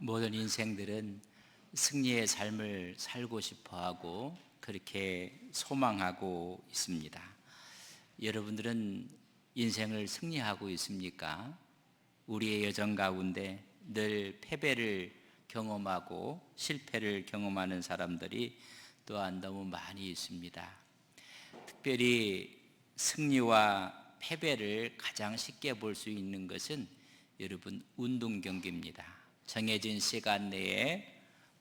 모든 인생들은 승리의 삶을 살고 싶어 하고 그렇게 소망하고 있습니다. 여러분들은 인생을 승리하고 있습니까? 우리의 여정 가운데 늘 패배를 경험하고 실패를 경험하는 사람들이 또한 너무 많이 있습니다. 특별히 승리와 패배를 가장 쉽게 볼 수 있는 것은 여러분 운동 경기입니다. 정해진 시간 내에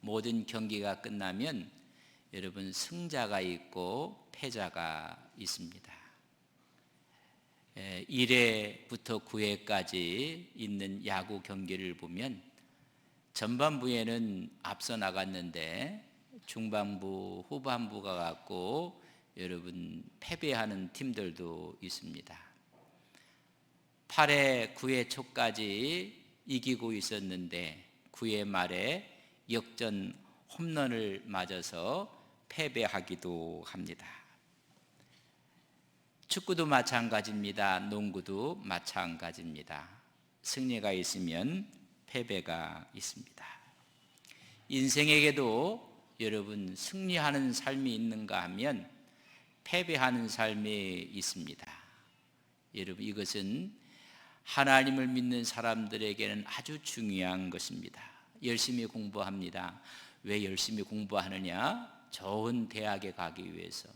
모든 경기가 끝나면 여러분 승자가 있고 패자가 있습니다. 1회부터 9회까지 있는 야구 경기를 보면 전반부에는 앞서 나갔는데 중반부, 후반부가 갖고 여러분 패배하는 팀들도 있습니다. 8회, 9회 초까지 이기고 있었는데 9회 말에 역전 홈런을 맞아서 패배하기도 합니다. 축구도 마찬가지입니다. 농구도 마찬가지입니다. 승리가 있으면 패배가 있습니다. 인생에게도 여러분 승리하는 삶이 있는가 하면 패배하는 삶이 있습니다. 여러분 이것은 하나님을 믿는 사람들에게는 아주 중요한 것입니다. 열심히 공부합니다. 왜 열심히 공부하느냐? 좋은 대학에 가기 위해서.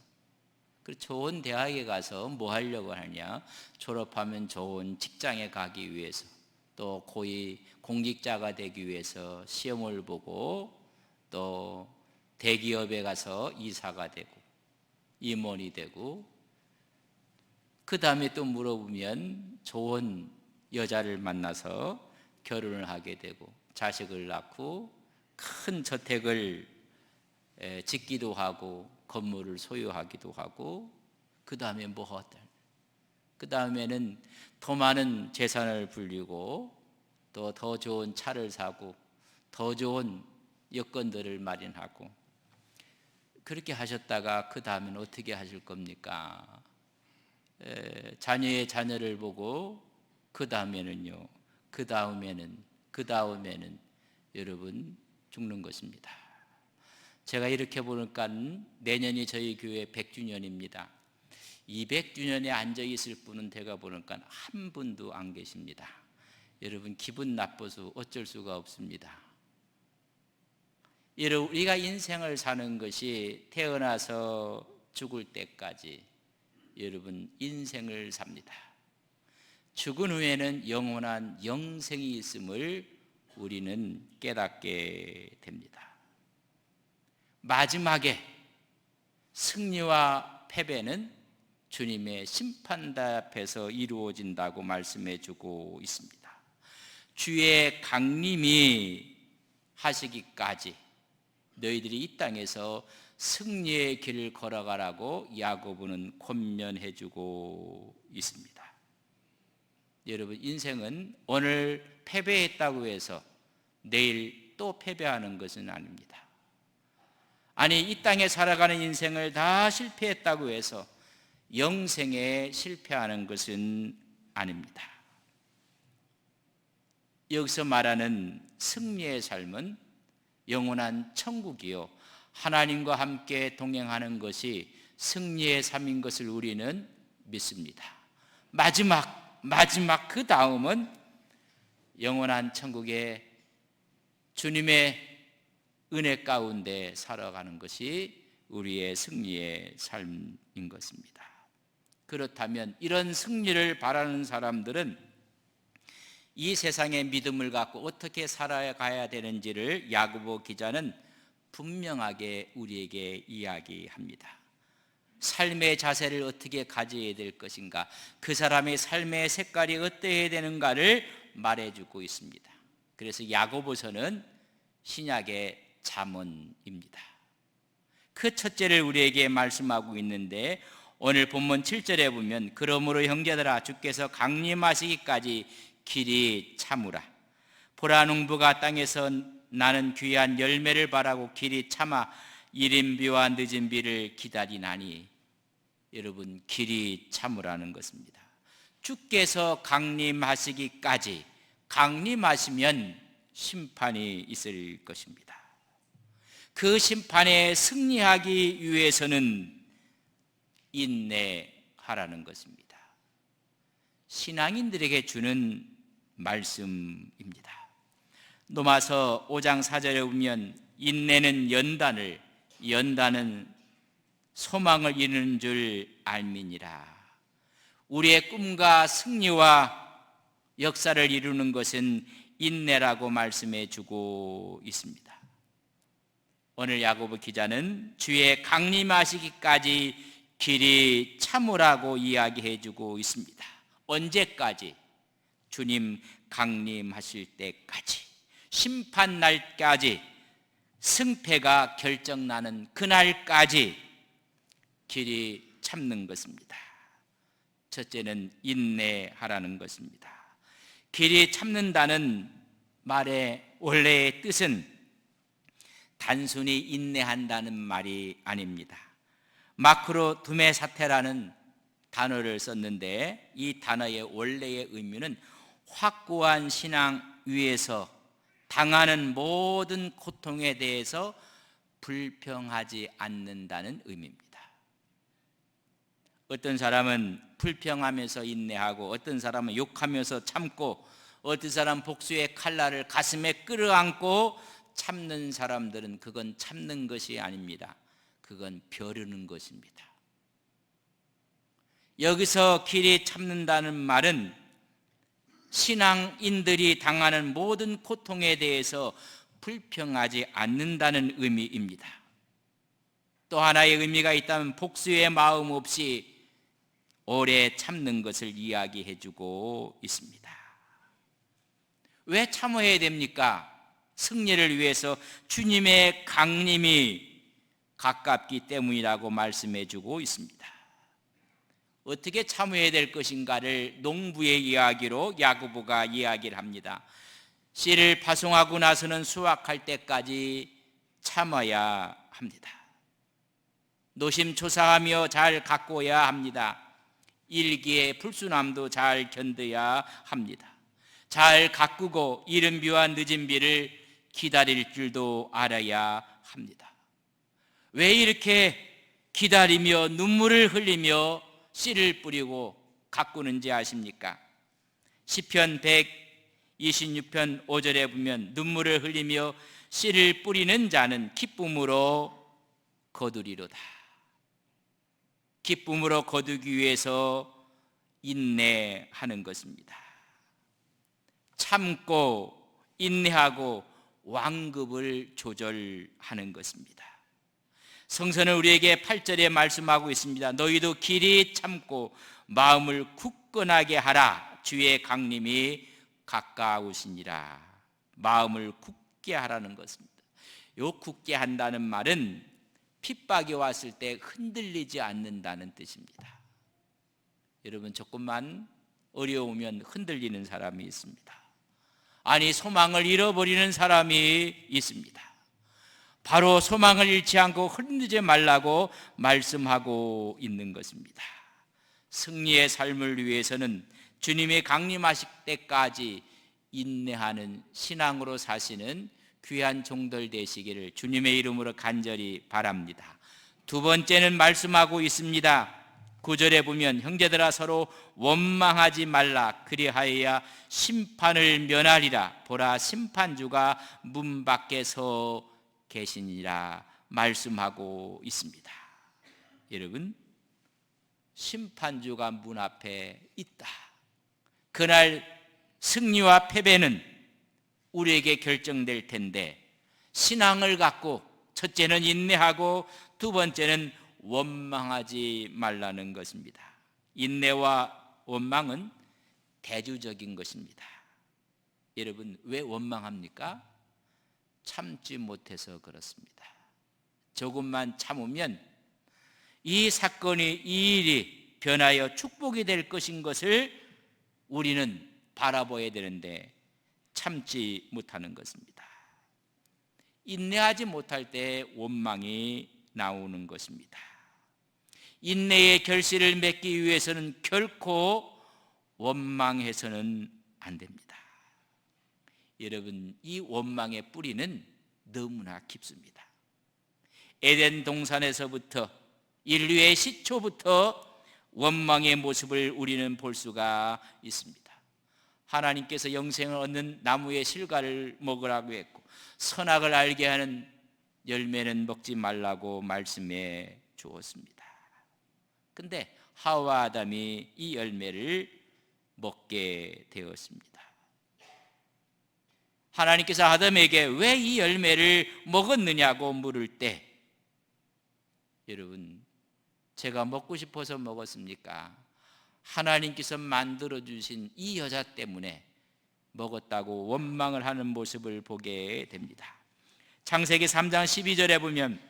좋은 대학에 가서 뭐 하려고 하느냐? 졸업하면 좋은 직장에 가기 위해서, 또 고위 공직자가 되기 위해서 시험을 보고, 또 대기업에 가서 이사가 되고 임원이 되고, 그 다음에 또 물어보면 좋은 여자를 만나서 결혼을 하게 되고 자식을 낳고 큰 저택을 짓기도 하고 건물을 소유하기도 하고, 그 다음에 뭐 어떨? 그 다음에는 더 많은 재산을 불리고 또 더 좋은 차를 사고 더 좋은 여건들을 마련하고, 그렇게 하셨다가 그 다음에는 어떻게 하실 겁니까? 자녀의 자녀를 보고 그 다음에는요, 그 다음에는 여러분 죽는 것입니다. 제가 이렇게 보니까 내년이 저희 교회 100주년입니다. 200주년에 앉아 있을 분은 제가 보니까 한 분도 안 계십니다. 여러분 기분 나빠서 어쩔 수가 없습니다. 우리가 인생을 사는 것이 태어나서 죽을 때까지 여러분 인생을 삽니다. 죽은 후에는 영원한 영생이 있음을 우리는 깨닫게 됩니다. 마지막에 승리와 패배는 주님의 심판대 앞에서 이루어진다고 말씀해 주고 있습니다. 주의 강림이 하시기까지 너희들이 이 땅에서 승리의 길을 걸어가라고 야고보는 권면해 주고 있습니다. 여러분 인생은 오늘 패배했다고 해서 내일 또 패배하는 것은 아닙니다. 아니 이 땅에 살아가는 인생을 다 실패했다고 해서 영생에 실패하는 것은 아닙니다. 여기서 말하는 승리의 삶은 영원한 천국이요 하나님과 함께 동행하는 것이 승리의 삶인 것을 우리는 믿습니다. 마지막 그 다음은 영원한 천국의 주님의 은혜 가운데 살아가는 것이 우리의 승리의 삶인 것입니다. 그렇다면 이런 승리를 바라는 사람들은 이 세상의 믿음을 갖고 어떻게 살아가야 되는지를 야고보 기자는 분명하게 우리에게 이야기합니다. 삶의 자세를 어떻게 가져야 될 것인가, 그 사람의 삶의 색깔이 어떠해야 되는가를 말해주고 있습니다. 그래서 야고보서는 신약의 잠언입니다. 그 첫째를 우리에게 말씀하고 있는데 오늘 본문 7절에 보면 그러므로 형제들아 주께서 강림하시기까지 길이 참으라. 보라 농부가 땅에서 나는 귀한 열매를 바라고 길이 참아 이른 비와 늦은 비를 기다리나니. 여러분 길이 참으라는 것입니다. 주께서 강림하시기까지, 강림하시면 심판이 있을 것입니다. 그 심판에 승리하기 위해서는 인내하라는 것입니다. 신앙인들에게 주는 말씀입니다. 로마서 5장 4절에 보면 인내는 연단은 소망을 이루는 줄 알미니라. 우리의 꿈과 승리와 역사를 이루는 것은 인내라고 말씀해 주고 있습니다. 오늘 야고보 기자는 주의 강림하시기까지 길이 참으라고 이야기해 주고 있습니다. 언제까지? 주님 강림하실 때까지, 심판날까지, 승패가 결정나는 그날까지 길이 참는 것입니다. 첫째는 인내하라는 것입니다. 길이 참는다는 말의 원래의 뜻은 단순히 인내한다는 말이 아닙니다. 마크로 두메사테라는 단어를 썼는데 이 단어의 원래의 의미는 확고한 신앙 위에서 당하는 모든 고통에 대해서 불평하지 않는다는 의미입니다. 어떤 사람은 불평하면서 인내하고, 어떤 사람은 욕하면서 참고, 어떤 사람은 복수의 칼날을 가슴에 끌어안고 참는 사람들은 그건 참는 것이 아닙니다. 그건 벼르는 것입니다. 여기서 길이 참는다는 말은 신앙인들이 당하는 모든 고통에 대해서 불평하지 않는다는 의미입니다. 또 하나의 의미가 있다면 복수의 마음 없이 오래 참는 것을 이야기해 주고 있습니다. 왜 참아야 됩니까? 승리를 위해서 주님의 강림이 가깝기 때문이라고 말씀해 주고 있습니다. 어떻게 참아야 될 것인가를 농부의 이야기로 야고보가 이야기를 합니다. 씨를 파송하고 나서는 수확할 때까지 참아야 합니다. 노심초사하며 잘 가꿔야 합니다. 일기의 불순함도 잘 견뎌야 합니다. 잘 가꾸고 이른 비와 늦은 비를 기다릴 줄도 알아야 합니다. 왜 이렇게 기다리며 눈물을 흘리며 씨를 뿌리고 가꾸는지 아십니까? 시편 126편 5절에 보면 눈물을 흘리며 씨를 뿌리는 자는 기쁨으로 거두리로다. 기쁨으로 거두기 위해서 인내하는 것입니다. 참고 인내하고 완급을 조절하는 것입니다. 성서는 우리에게 8절에 말씀하고 있습니다. 너희도 길이 참고 마음을 굳건하게 하라. 주의 강림이 가까우시니라. 마음을 굳게 하라는 것입니다. 요 굳게 한다는 말은 핍박이 왔을 때 흔들리지 않는다는 뜻입니다. 여러분, 조금만 어려우면 흔들리는 사람이 있습니다. 아니, 소망을 잃어버리는 사람이 있습니다. 바로 소망을 잃지 않고 흔들리지 말라고 말씀하고 있는 것입니다. 승리의 삶을 위해서는 주님이 강림하실 때까지 인내하는 신앙으로 사시는 귀한 종들 되시기를 주님의 이름으로 간절히 바랍니다. 두 번째는 말씀하고 있습니다. 9절에 보면 형제들아 서로 원망하지 말라. 그리하여야 심판을 면하리라. 보라, 심판주가 문 밖에 서 계시니라 말씀하고 있습니다. 여러분, 심판주가 문 앞에 있다. 그날 승리와 패배는 우리에게 결정될 텐데, 신앙을 갖고 첫째는 인내하고 두 번째는 원망하지 말라는 것입니다. 인내와 원망은 대조적인 것입니다. 여러분, 왜 원망합니까? 참지 못해서 그렇습니다. 조금만 참으면 이 사건이, 이 일이 변하여 축복이 될 것인 것을 우리는 바라봐야 되는데 참지 못하는 것입니다. 인내하지 못할 때 원망이 나오는 것입니다. 인내의 결실을 맺기 위해서는 결코 원망해서는 안 됩니다. 여러분, 이 원망의 뿌리는 너무나 깊습니다. 에덴 동산에서부터 인류의 시초부터 원망의 모습을 우리는 볼 수가 있습니다. 하나님께서 영생을 얻는 나무의 실과를 먹으라고 했고 선악을 알게 하는 열매는 먹지 말라고 말씀해 주었습니다. 근데 하와 아담이 이 열매를 먹게 되었습니다. 하나님께서 아담에게 왜 이 열매를 먹었느냐고 물을 때, 여러분, 제가 먹고 싶어서 먹었습니까? 하나님께서 만들어주신 이 여자 때문에 먹었다고 원망을 하는 모습을 보게 됩니다. 창세기 3장 12절에 보면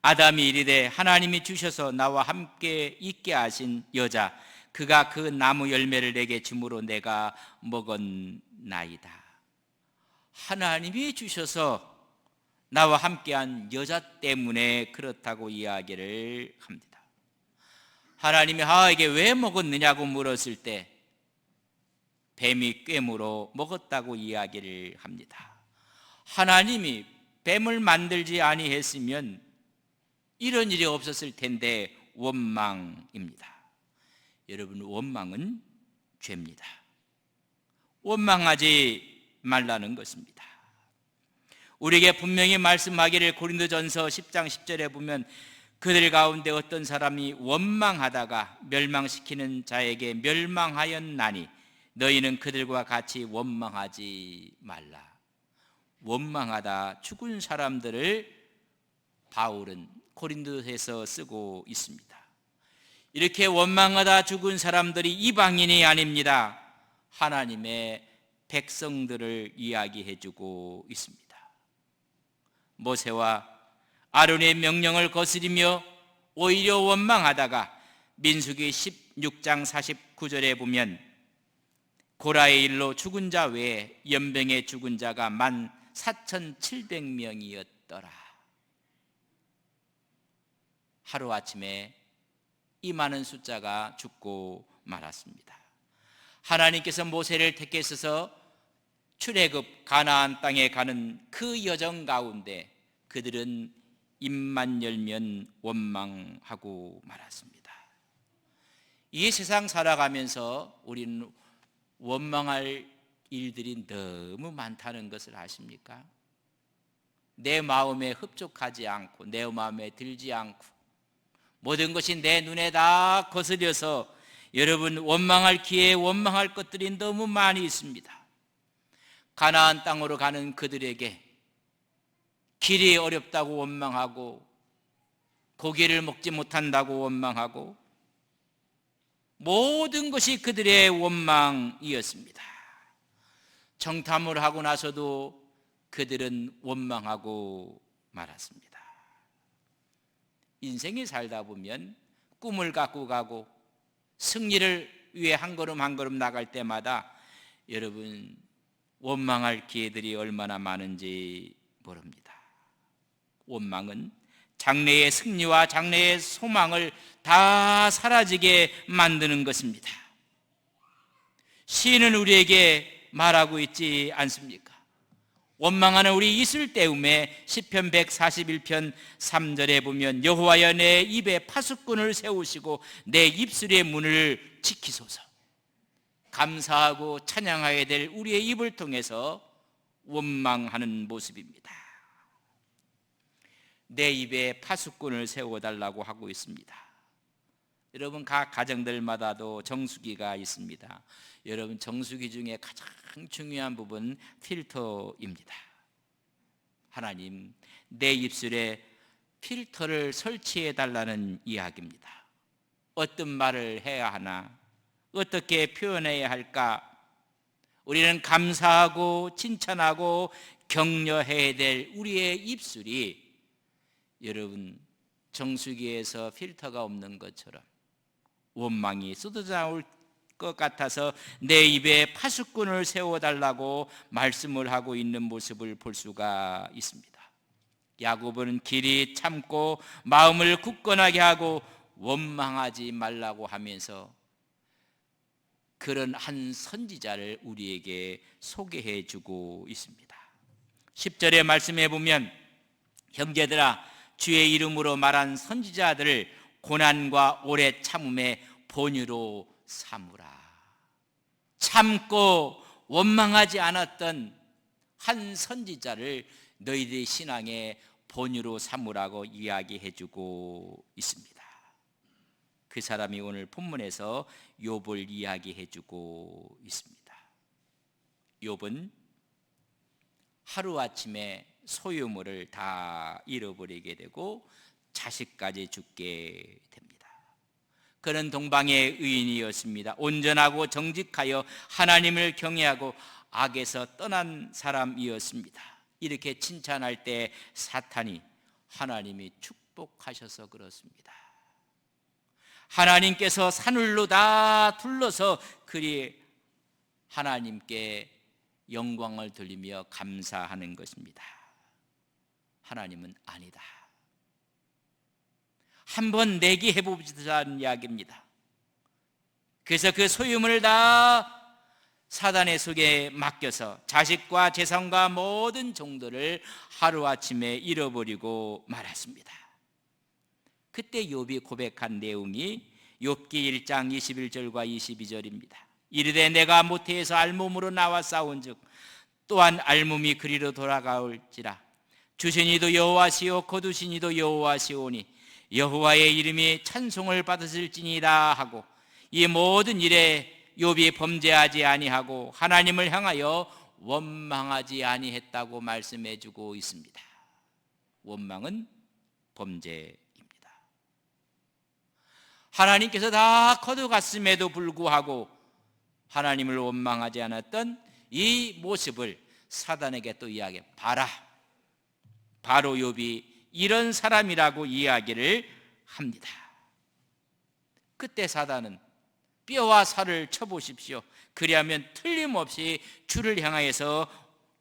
아담이 이르되 하나님이 주셔서 나와 함께 있게 하신 여자 그가 그 나무 열매를 내게 주므로 내가 먹었나이다. 하나님이 주셔서 나와 함께한 여자 때문에 그렇다고 이야기를 합니다. 하나님이 하와에게 왜 먹었느냐고 물었을 때 뱀이 꾀물어 먹었다고 이야기를 합니다. 하나님이 뱀을 만들지 아니했으면 이런 일이 없었을 텐데 원망입니다. 여러분, 원망은 죄입니다. 원망하지 말라는 것입니다. 우리에게 분명히 말씀하기를 고린도전서 10장 10절에 보면 그들 가운데 어떤 사람이 원망하다가 멸망시키는 자에게 멸망하였나니 너희는 그들과 같이 원망하지 말라. 원망하다 죽은 사람들을 바울은 고린도에서 쓰고 있습니다. 이렇게 원망하다 죽은 사람들이 이방인이 아닙니다. 하나님의 백성들을 이야기해주고 있습니다. 모세와 아론의 명령을 거스리며 오히려 원망하다가 민수기 16장 49절에 보면 고라의 일로 죽은 자 외에 연병의 죽은 자가 14,700명이었더라. 하루아침에 이 많은 숫자가 죽고 말았습니다. 하나님께서 모세를 택하셔서 출애굽 가나안 땅에 가는 그 여정 가운데 그들은 입만 열면 원망하고 말았습니다. 이 세상 살아가면서 우리는 원망할 일들이 너무 많다는 것을 아십니까? 내 마음에 흡족하지 않고 내 마음에 들지 않고 모든 것이 내 눈에 다 거스려서 여러분 원망할 기회에 원망할 것들이 너무 많이 있습니다. 가나안 땅으로 가는 그들에게 길이 어렵다고 원망하고 고기를 먹지 못한다고 원망하고 모든 것이 그들의 원망이었습니다. 정탐을 하고 나서도 그들은 원망하고 말았습니다. 인생이 살다 보면 꿈을 갖고 가고 승리를 위해 한 걸음 한 걸음 나갈 때마다 여러분 원망할 기회들이 얼마나 많은지 모릅니다. 원망은 장래의 승리와 장래의 소망을 다 사라지게 만드는 것입니다. 시인은 우리에게 말하고 있지 않습니까? 원망하는 우리 이슬 때움에 시편 141편 3절에 보면 여호와여 내 입에 파수꾼을 세우시고 내 입술의 문을 지키소서. 감사하고 찬양하게 될 우리의 입을 통해서 원망하는 모습입니다. 내 입에 파수꾼을 세워달라고 하고 있습니다. 여러분 각 가정들마다도 정수기가 있습니다. 여러분 정수기 중에 가장 중요한 부분 필터입니다. 하나님 내 입술에 필터를 설치해 달라는 이야기입니다. 어떤 말을 해야 하나 어떻게 표현해야 할까? 우리는 감사하고 칭찬하고 격려해야 될 우리의 입술이 여러분 정수기에서 필터가 없는 것처럼 원망이 쏟아져 나올 것 같아서 내 입에 파수꾼을 세워달라고 말씀을 하고 있는 모습을 볼 수가 있습니다. 야고보는 길이 참고 마음을 굳건하게 하고 원망하지 말라고 하면서 그런 한 선지자를 우리에게 소개해 주고 있습니다. 10절의 말씀에 보면 형제들아 주의 이름으로 말한 선지자들을 고난과 오래 참음의 본유로 삼으라. 참고 원망하지 않았던 한 선지자를 너희들의 신앙의 본유로 삼으라고 이야기해 주고 있습니다. 그 사람이 오늘 본문에서 욥을 이야기해 주고 있습니다. 욥은 하루아침에 소유물을 다 잃어버리게 되고 자식까지 죽게 됩니다. 그는 동방의 의인이었습니다. 온전하고 정직하여 하나님을 경외하고 악에서 떠난 사람이었습니다. 이렇게 칭찬할 때 사탄이 하나님이 축복하셔서 그렇습니다. 하나님께서 산울로 다 둘러서 그리 하나님께 영광을 돌리며 감사하는 것입니다. 하나님은 아니다. 한번 내기해 보자는 이야기입니다. 그래서 그 소유물을 다 사단의 속에 맡겨서 자식과 재산과 모든 정도를 하루아침에 잃어버리고 말았습니다. 그때 욥이 고백한 내용이 욥기 1장 21절과 22절입니다. 이르되 내가 모태에서 알몸으로 나와 싸운즉 또한 알몸이 그리로 돌아가올지라. 주신 이도 여호와시요 거두신 이도 여호와시오니 여호와의 이름이 찬송을 받으실지니라 하고, 이 모든 일에 욥이 범죄하지 아니하고 하나님을 향하여 원망하지 아니했다고 말씀해 주고 있습니다. 원망은 범죄입니다. 하나님께서 다 거둬갔음에도 불구하고 하나님을 원망하지 않았던 이 모습을 사단에게 또 이야기해 봐라. 바로 욥이 이런 사람이라고 이야기를 합니다. 그때 사단은 뼈와 살을 쳐보십시오. 그리하면 틀림없이 주를 향하여서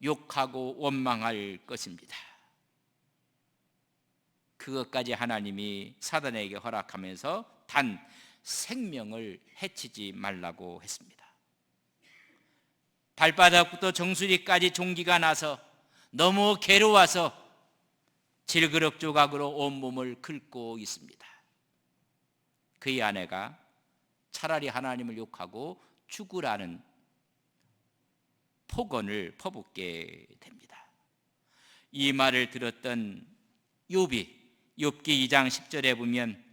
욕하고 원망할 것입니다. 그것까지 하나님이 사단에게 허락하면서 단 생명을 해치지 말라고 했습니다. 발바닥부터 정수리까지 종기가 나서 너무 괴로워서 질그럭 조각으로 온몸을 긁고 있습니다. 그의 아내가 차라리 하나님을 욕하고 죽으라는 폭언을 퍼붓게 됩니다. 이 말을 들었던 욥이 욥기 2장 10절에 보면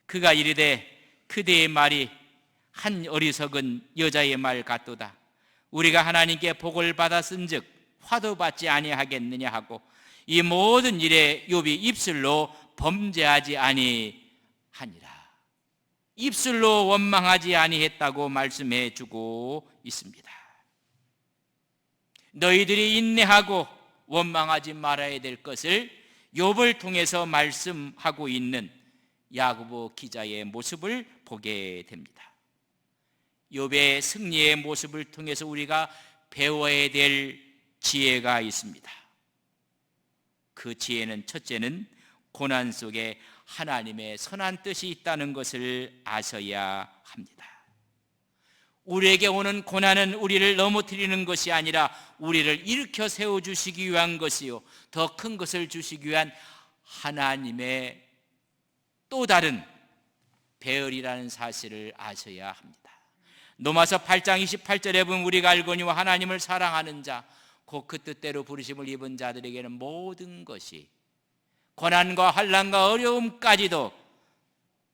그가 이르되 그대의 말이 한 어리석은 여자의 말 같도다. 우리가 하나님께 복을 받았은즉 화도 받지 아니하겠느냐 하고, 이 모든 일에 욥이 입술로 범죄하지 아니하니라. 입술로 원망하지 아니했다고 말씀해 주고 있습니다. 너희들이 인내하고 원망하지 말아야 될 것을 욥을 통해서 말씀하고 있는 야고보 기자의 모습을 보게 됩니다. 욥의 승리의 모습을 통해서 우리가 배워야 될 지혜가 있습니다. 그 지혜는 첫째는 고난 속에 하나님의 선한 뜻이 있다는 것을 아셔야 합니다. 우리에게 오는 고난은 우리를 넘어뜨리는 것이 아니라 우리를 일으켜 세워주시기 위한 것이요, 더 큰 것을 주시기 위한 하나님의 또 다른 배열이라는 사실을 아셔야 합니다. 로마서 8장 28절에 보면 우리가 알거니와 하나님을 사랑하는 자 곧 그 뜻대로 부르심을 입은 자들에게는 모든 것이 고난과 환난과 어려움까지도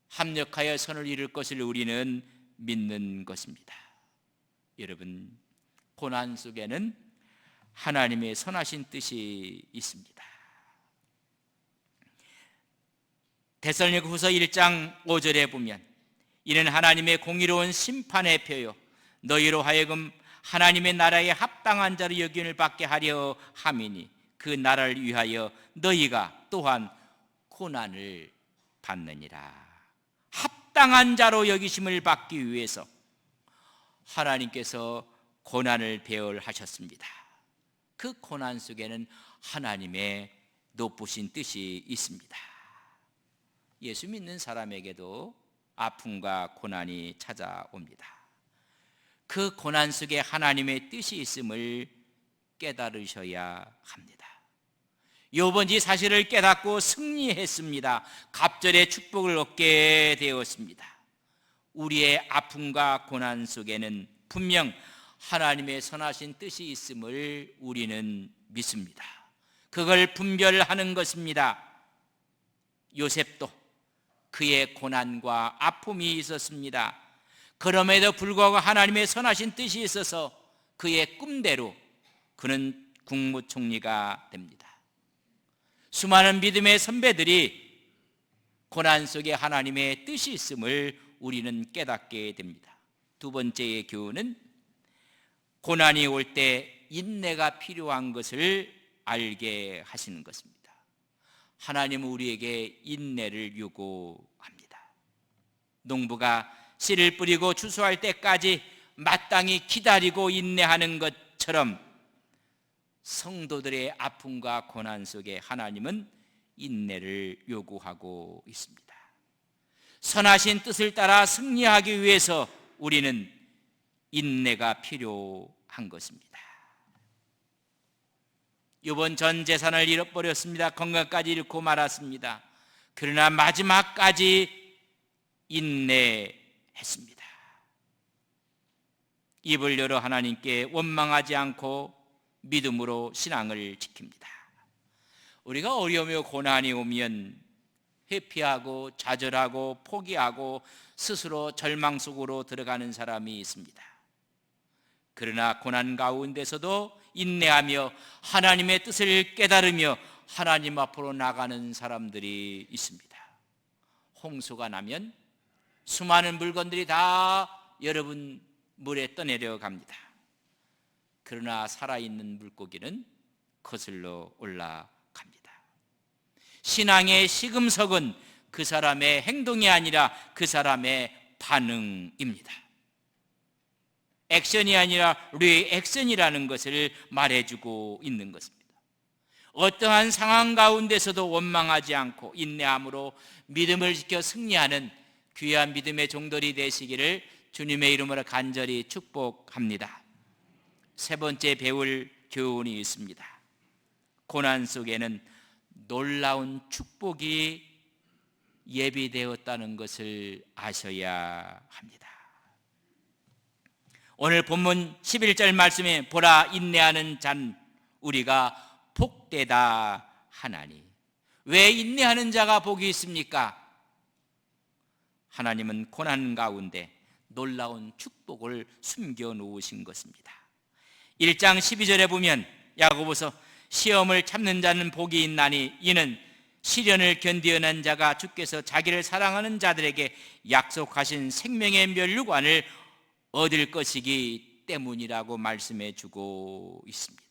합력하여 선을 이룰 것을 우리는 믿는 것입니다. 여러분, 고난 속에는 하나님의 선하신 뜻이 있습니다. 데살로니가후서 1장 5절에 보면 이는 하나님의 공의로운 심판의 표요 너희로 하여금 하나님의 나라에 합당한 자로 여김을 받게 하려 함이니 그 나라를 위하여 너희가 또한 고난을 받느니라. 합당한 자로 여기심을 받기 위해서 하나님께서 고난을 배열하셨습니다. 그 고난 속에는 하나님의 높으신 뜻이 있습니다. 예수 믿는 사람에게도 아픔과 고난이 찾아옵니다. 그 고난 속에 하나님의 뜻이 있음을 깨달으셔야 합니다. 욥은 이 사실을 깨닫고 승리했습니다. 갑절의 축복을 얻게 되었습니다. 우리의 아픔과 고난 속에는 분명 하나님의 선하신 뜻이 있음을 우리는 믿습니다. 그걸 분별하는 것입니다. 요셉도 그의 고난과 아픔이 있었습니다. 그럼에도 불구하고 하나님의 선하신 뜻이 있어서 그의 꿈대로 그는 국무총리가 됩니다. 수많은 믿음의 선배들이 고난 속에 하나님의 뜻이 있음을 우리는 깨닫게 됩니다. 두 번째의 교훈은 고난이 올 때 인내가 필요한 것을 알게 하시는 것입니다. 하나님은 우리에게 인내를 요구합니다. 농부가 씨를 뿌리고 추수할 때까지 마땅히 기다리고 인내하는 것처럼 성도들의 아픔과 고난 속에 하나님은 인내를 요구하고 있습니다. 선하신 뜻을 따라 승리하기 위해서 우리는 인내가 필요한 것입니다. 욥은 전 재산을 잃어버렸습니다. 건강까지 잃고 말았습니다. 그러나 마지막까지 인내했습니다. 입을 열어 하나님께 원망하지 않고 믿음으로 신앙을 지킵니다. 우리가 어려움과 고난이 오면 회피하고 좌절하고 포기하고 스스로 절망 속으로 들어가는 사람이 있습니다. 그러나 고난 가운데서도 인내하며 하나님의 뜻을 깨달으며 하나님 앞으로 나가는 사람들이 있습니다. 홍수가 나면 수많은 물건들이 다 여러분 물에 떠내려 갑니다. 그러나 살아있는 물고기는 거슬러 올라갑니다. 신앙의 시금석은 그 사람의 행동이 아니라 그 사람의 반응입니다. 액션이 아니라 리액션이라는 것을 말해주고 있는 것입니다. 어떠한 상황 가운데서도 원망하지 않고 인내함으로 믿음을 지켜 승리하는 귀한 믿음의 종들이 되시기를 주님의 이름으로 간절히 축복합니다. 세 번째 배울 교훈이 있습니다. 고난 속에는 놀라운 축복이 예비되었다는 것을 아셔야 합니다. 오늘 본문 11절 말씀에 보라 인내하는 잔 우리가 복되다 하나니. 왜 인내하는 자가 복이 있습니까? 하나님은 고난 가운데 놀라운 축복을 숨겨 놓으신 것입니다. 1장 12절에 보면 야고보서 시험을 참는 자는 복이 있나니 이는 시련을 견디어낸 자가 주께서 자기를 사랑하는 자들에게 약속하신 생명의 면류관을 얻을 것이기 때문이라고 말씀해 주고 있습니다.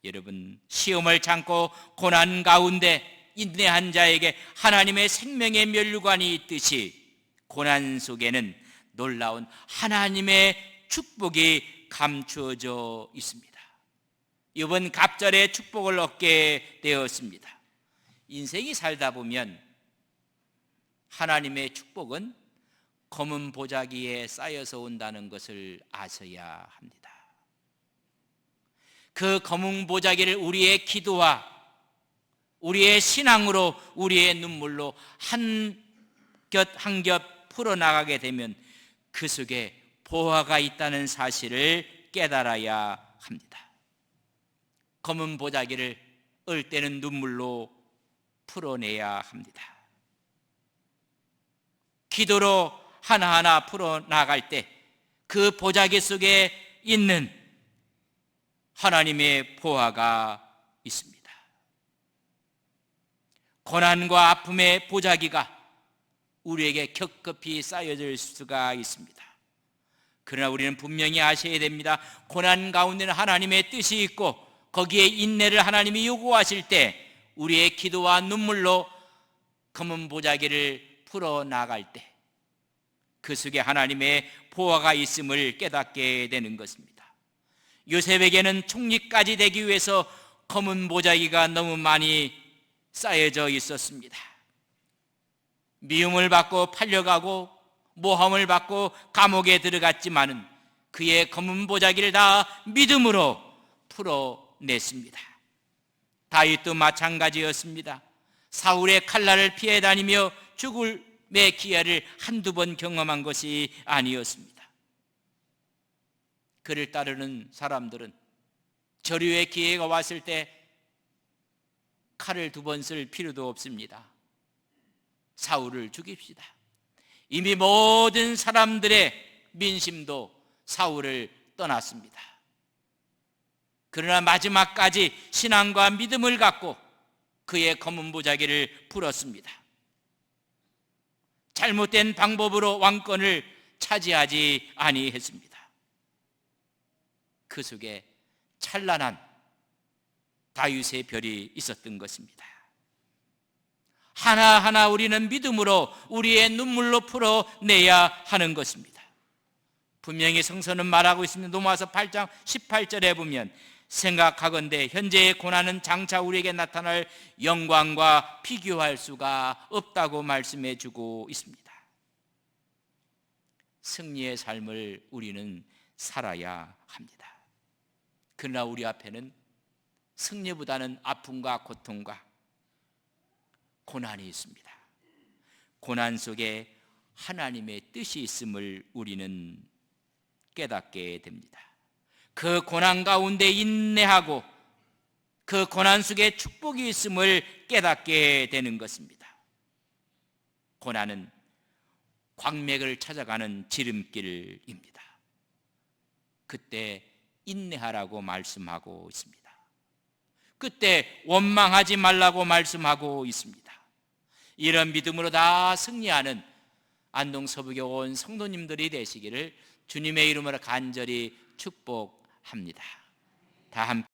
여러분, 시험을 참고 고난 가운데 인내한 자에게 하나님의 생명의 면류관이 있듯이 고난 속에는 놀라운 하나님의 축복이 감추어져 있습니다. 이번 갑절에 축복을 얻게 되었습니다. 인생이 살다 보면 하나님의 축복은 검은 보자기에 쌓여서 온다는 것을 아셔야 합니다. 그 검은 보자기를 우리의 기도와 우리의 신앙으로 우리의 눈물로 한 겹 한 겹 풀어나가게 되면 그 속에 보화가 있다는 사실을 깨달아야 합니다. 검은 보자기를 얼 때는 눈물로 풀어내야 합니다. 기도로 하나하나 풀어나갈 때 그 보자기 속에 있는 하나님의 보화가 있습니다. 고난과 아픔의 보자기가 우리에게 겹겹이 쌓여질 수가 있습니다. 그러나 우리는 분명히 아셔야 됩니다. 고난 가운데는 하나님의 뜻이 있고 거기에 인내를 하나님이 요구하실 때 우리의 기도와 눈물로 검은 보자기를 풀어나갈 때 그 속에 하나님의 보화가 있음을 깨닫게 되는 것입니다. 요셉에게는 총리까지 되기 위해서 검은 보자기가 너무 많이 쌓여져 있었습니다. 미움을 받고 팔려가고 모함을 받고 감옥에 들어갔지만은 그의 검은 보자기를 다 믿음으로 풀어냈습니다. 다윗도 마찬가지였습니다. 사울의 칼날을 피해 다니며 죽음의 기회를 한두 번 경험한 것이 아니었습니다. 그를 따르는 사람들은 저류의 기회가 왔을 때 칼을 두 번 쓸 필요도 없습니다. 사울을 죽입시다. 이미 모든 사람들의 민심도 사울을 떠났습니다. 그러나 마지막까지 신앙과 믿음을 갖고 그의 검은 보자기를 풀었습니다. 잘못된 방법으로 왕권을 차지하지 아니했습니다. 그 속에 찬란한 다윗의 별이 있었던 것입니다. 하나하나 우리는 믿음으로 우리의 눈물로 풀어내야 하는 것입니다. 분명히 성서는 말하고 있습니다. 로마서 8장 18절에 보면 생각하건대 현재의 고난은 장차 우리에게 나타날 영광과 비교할 수가 없다고 말씀해 주고 있습니다. 승리의 삶을 우리는 살아야 합니다. 그러나 우리 앞에는 승리보다는 아픔과 고통과 고난이 있습니다. 고난 속에 하나님의 뜻이 있음을 우리는 깨닫게 됩니다. 그 고난 가운데 인내하고 그 고난 속에 축복이 있음을 깨닫게 되는 것입니다. 고난은 광맥을 찾아가는 지름길입니다. 그때 인내하라고 말씀하고 있습니다. 그때 원망하지 말라고 말씀하고 있습니다. 이런 믿음으로 다 승리하는 안동 서부교 온 성도님들이 되시기를 주님의 이름으로 간절히 축복합니다. 다 함께